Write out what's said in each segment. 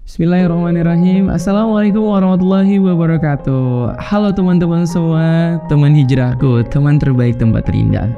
Bismillahirrahmanirrahim. Assalamualaikum warahmatullahi wabarakatuh. Halo teman-teman semua, teman hijrahku, teman terbaik, tempat terindah.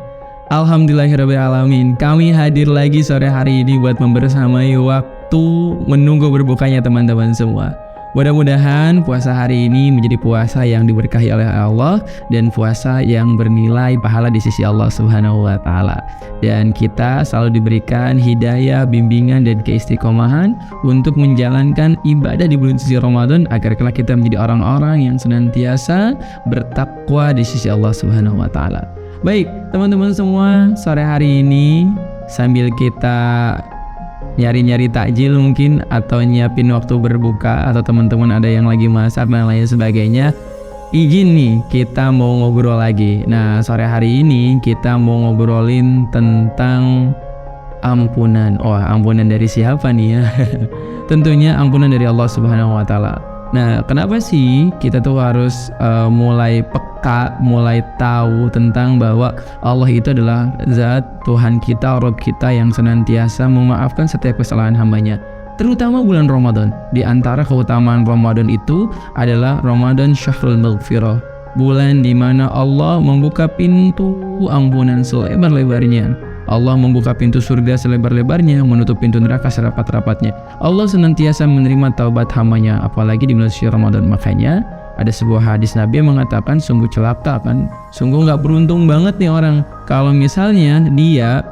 Alhamdulillahirrabbilalamin. Kami hadir lagi sore hari ini buat membersamai waktu menunggu berbukanya teman-teman semua. Mudah-mudahan puasa hari ini menjadi puasa yang diberkahi oleh Allah dan puasa yang bernilai pahala di sisi Allah Subhanahu wa taala. Dan kita selalu diberikan hidayah, bimbingan dan keistiqomahan untuk menjalankan ibadah di bulan suci Ramadan agar kelak kita menjadi orang-orang yang senantiasa bertakwa di sisi Allah Subhanahu wa taala. Baik, teman-teman semua, sore hari ini sambil kita nyari-nyari takjil mungkin atau nyiapin waktu berbuka atau teman-teman ada yang lagi masak dan lain sebagainya, izin nih kita mau ngobrol lagi. Nah, sore hari ini kita mau ngobrolin tentang ampunan. Ampunan dari siapa nih ya? Tentunya ampunan dari Allah Subhanahu wa taala. Nah, kenapa sih kita tuh harus mulai peka, mulai tahu tentang bahwa Allah itu adalah zat Tuhan kita, Rabb kita yang senantiasa memaafkan setiap kesalahan hambanya. Terutama bulan Ramadan. Di antara keutamaan Ramadan itu adalah Ramadan Syahrul Maghfirah. Bulan di mana Allah membuka pintu ampunan selebar-lebarnya. Allah membuka pintu surga selebar-lebarnya, menutup pintu neraka serapat-rapatnya. Allah senantiasa menerima taubat hambanya, apalagi di bulan suci Ramadan. Makanya ada sebuah hadis Nabi yang mengatakan sungguh celaka kan, sungguh nggak beruntung banget nih orang kalau misalnya dia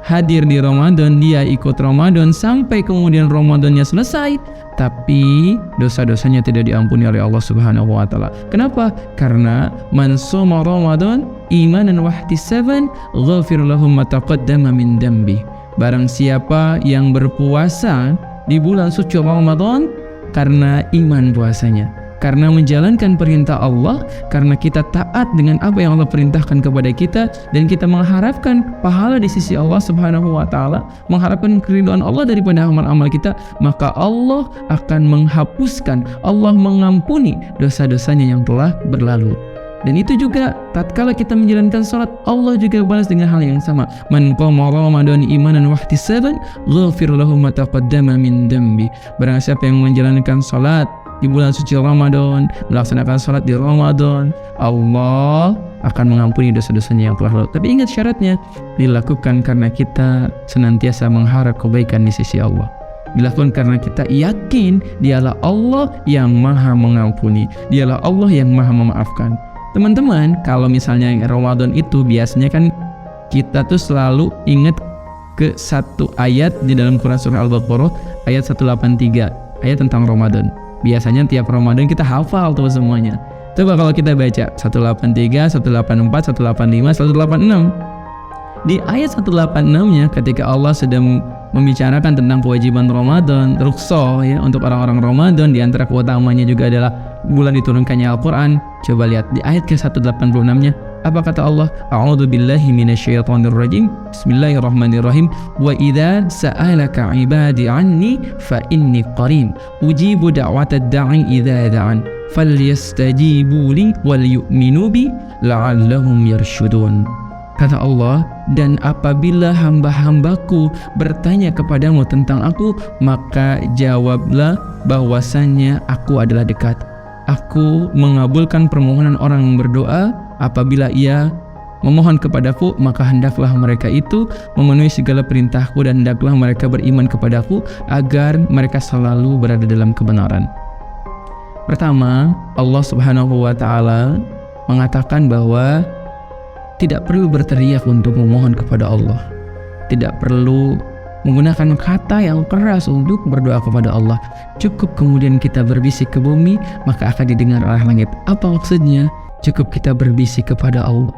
hadir di Ramadan, dia ikut Ramadan sampai kemudian Ramadannya selesai, tapi dosa-dosanya tidak diampuni oleh Allah Subhanahu wa taala. Kenapa? Karena man shoma Ramadan imanan wa ihtisaban ghafir lahum ma taqaddama min dambi. Barang siapa yang berpuasa di bulan suci Ramadan karena iman puasanya, karena menjalankan perintah Allah, karena kita taat dengan apa yang Allah perintahkan kepada kita, dan kita mengharapkan pahala di sisi Allah Subhanahu wa taala, mengharapkan keridhaan Allah daripada amal-amal kita, maka Allah akan menghapuskan, Allah mengampuni dosa-dosanya yang telah berlalu. Dan itu juga tatkala kita menjalankan salat, Allah juga balas dengan hal yang sama. Man qama Ramadan imanan wa ihtisaban ghafir lahu ma taqaddama min dambi. Barang siapa yang menjalankan salat di bulan suci Ramadan, melaksanakan salat di Ramadan, Allah akan mengampuni dosa-dosanya yang telah lalu. Tapi ingat syaratnya, dilakukan karena kita senantiasa mengharap kebaikan di sisi Allah. Dilakukan karena kita yakin dialah Allah yang maha mengampuni, dialah Allah yang maha memaafkan. Teman-teman, kalau misalnya Ramadan itu biasanya kan kita tuh selalu ingat ke satu ayat di dalam Quran surah Al-Baqarah ayat 183, ayat tentang Ramadan. Biasanya tiap Ramadan kita hafal tuh semuanya. Coba kalau kita baca 183, 184, 185, 186. Di ayat 186-nya ketika Allah sedang membicarakan tentang kewajiban Ramadan, rukhsah ya untuk orang-orang Ramadan, di antara keutamanya juga adalah bulan diturunkannya Al-Qur'an. Coba lihat di ayat ke-186-nya, apa kata Allah? A'udzu billahi minasyaitonir rajim. Bismillahirrahmanirrahim. Wa idza sa'alaka 'ibadi 'anni fa inni qarib. Ujibu da'watad da'i idza da'an. Falyastajibu li wal yu'minu bi la'allahum yarshudun. Kata Allah, dan apabila hamba-hambaku bertanya kepadamu tentang aku, maka jawablah bahwasannya aku adalah dekat. Aku mengabulkan permohonan orang yang berdoa. Apabila ia memohon kepadaku, maka hendaklah mereka itu memenuhi segala perintahku, dan hendaklah mereka beriman kepadaku agar mereka selalu berada dalam kebenaran. Pertama, Allah Subhanahu wa taala mengatakan bahwa tidak perlu berteriak untuk memohon kepada Allah. Tidak perlu menggunakan kata yang keras untuk berdoa kepada Allah. Cukup kemudian kita berbisik ke bumi, maka akan didengar oleh langit. Apa maksudnya? Cukup kita berbisik kepada Allah.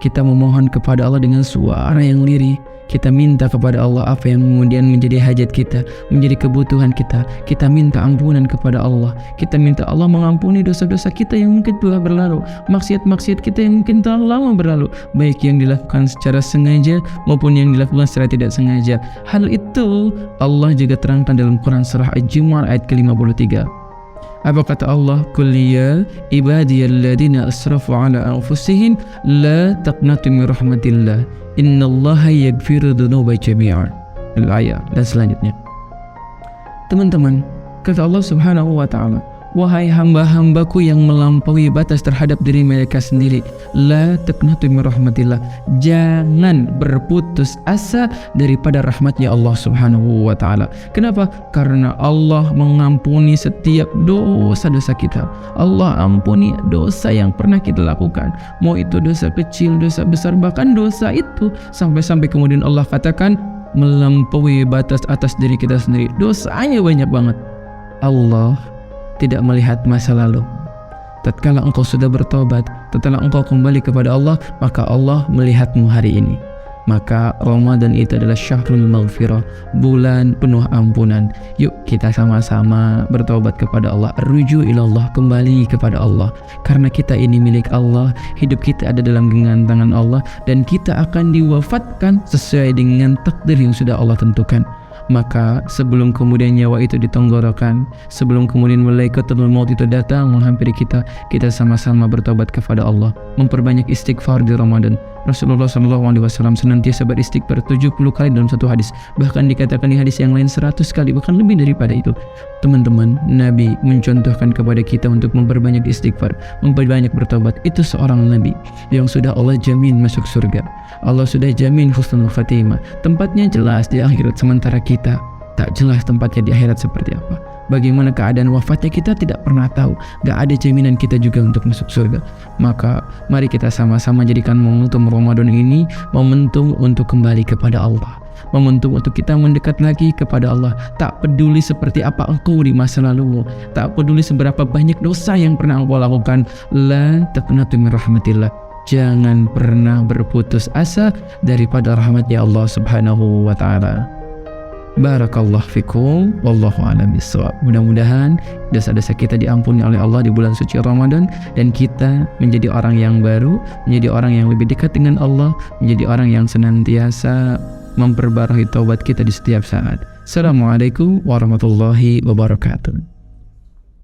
Kita memohon kepada Allah dengan suara yang lirih. Kita minta kepada Allah apa yang kemudian menjadi hajat kita, menjadi kebutuhan kita. Kita minta ampunan kepada Allah. Kita minta Allah mengampuni dosa-dosa kita yang mungkin telah berlalu, maksiat-maksiat kita yang mungkin telah lama berlalu, baik yang dilakukan secara sengaja maupun yang dilakukan secara tidak sengaja. Hal itu Allah juga terangkan dalam Quran surah Al-Jumu'ah ayat ke-53. Apa kata Allah? Qul ya ibadiyalladzina asrafu ala anfusihim la taqnatu min rahmatillah innallaha yaghfiru dzunuba jami'an. Al-ayat dan selanjutnya. Teman-teman, Kata Allah Subhanahu wa ta'ala, wahai hamba-hambaku yang melampaui batas terhadap diri mereka sendiri, la taqnatu min rahmatillah, jangan berputus asa daripada rahmatnya Allah Subhanahu wa ta'ala. Kenapa? Karena Allah mengampuni setiap dosa-dosa kita. Allah ampuni dosa yang pernah kita lakukan, mau itu dosa kecil, dosa besar, bahkan dosa itu sampai kemudian Allah katakan melampaui batas atas diri kita sendiri, dosanya banyak banget. Allah tidak melihat masa lalu. Tatkala engkau sudah bertobat, tatkala engkau kembali kepada Allah, maka Allah melihatmu hari ini. Maka Ramadan itu adalah syahrul maghfirah, bulan penuh ampunan. Yuk kita sama-sama bertobat kepada Allah, rujuk ilallah, kembali kepada Allah. Karena kita ini milik Allah, hidup kita ada dalam genggaman tangan Allah, dan kita akan diwafatkan sesuai dengan takdir yang sudah Allah tentukan. Maka sebelum kemudian nyawa itu ditenggorokan, sebelum kemudian malaikatul maut itu datang menghampiri kita, kita sama-sama bertobat kepada Allah, memperbanyak istighfar di Ramadan. Rasulullah SAW senantiasa beristighfar 70 kali dalam satu hadis, bahkan dikatakan di hadis yang lain 100 kali, bahkan lebih daripada itu. Teman-teman, Nabi mencontohkan kepada kita untuk memperbanyak istighfar, memperbanyak bertobat. Itu seorang Nabi yang sudah Allah jamin masuk surga, Allah sudah jamin husnul khatimah, tempatnya jelas di akhirat, sementara kita tak jelas tempatnya di akhirat seperti apa. Bagaimana keadaan wafatnya kita tidak pernah tahu, gak ada jaminan kita juga untuk masuk surga. Maka mari kita sama-sama jadikan momentum Ramadan ini momentum untuk kembali kepada Allah, momentum untuk kita mendekat lagi kepada Allah. Tak peduli seperti apa engkau di masa lalu, tak peduli seberapa banyak dosa yang pernah engkau lakukan, la taqnatu min rahmatillah, jangan pernah berputus asa daripada rahmatnya Allah Subhanahu wa ta'ala. Barakallahu fikum, wallahu a'lam bishawab. Mudah-mudahan dosa-dosa kita diampuni oleh Allah di bulan suci Ramadan, dan kita menjadi orang yang baru, menjadi orang yang lebih dekat dengan Allah, menjadi orang yang senantiasa memperbarui taubat kita di setiap saat. Assalamualaikum warahmatullahi wabarakatuh.